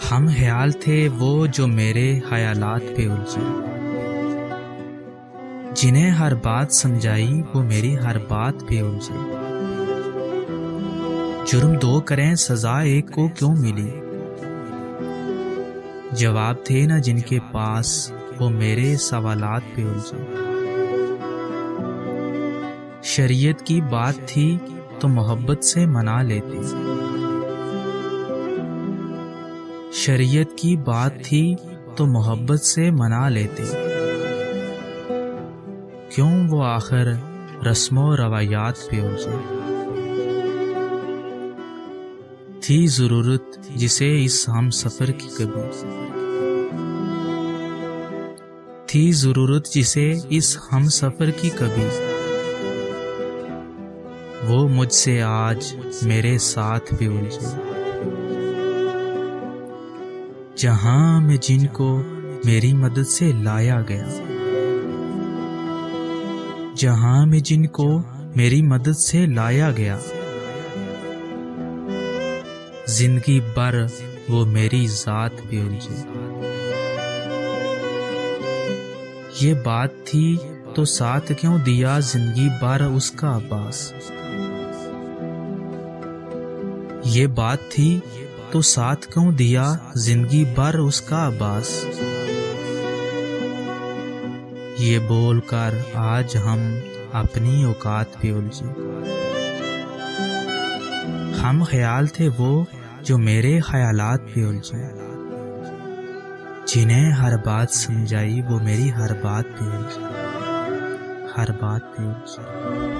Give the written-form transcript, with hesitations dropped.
हम ख्याल थे वो जो मेरे ख्यालात पे उलझे, जिन्हें हर बात समझाई वो मेरी हर बात पे उलझे। जुर्म दो करें सजा एक को क्यों मिली, जवाब थे ना जिनके पास वो मेरे सवालात पे उलझे। शरीयत की बात थी तो मोहब्बत से मना लेते, शरीयत की बात थी तो मोहब्बत से मना लेते। क्यों वो आखिर रस्मों रवायात पे उलझे। थी जरूरत जिसे इस हम सफर की कभी, थी जरूरत जिसे इस हम सफर की कभी, वो मुझसे आज मेरे साथ भी उलझे। जहां में जिनको मेरी मदद से लाया गया, जहां में जिनको मेरी मदद से लाया गया, जिंदगी भर वो मेरी जात पे उलझे। ये बात थी तो साथ क्यों दिया जिंदगी भर उसका अब्बास, ये बात थी तो साथ क्यों दिया जिंदगी भर उसका अब्बास। ये बोलकर आज हम अपनी औकात पे उलझे। हम ख्याल थे वो जो मेरे ख्यालात पे उलझे, जिन्हें हर बात समझाई वो मेरी हर बात पे उलझे, हर बात पे उलझे।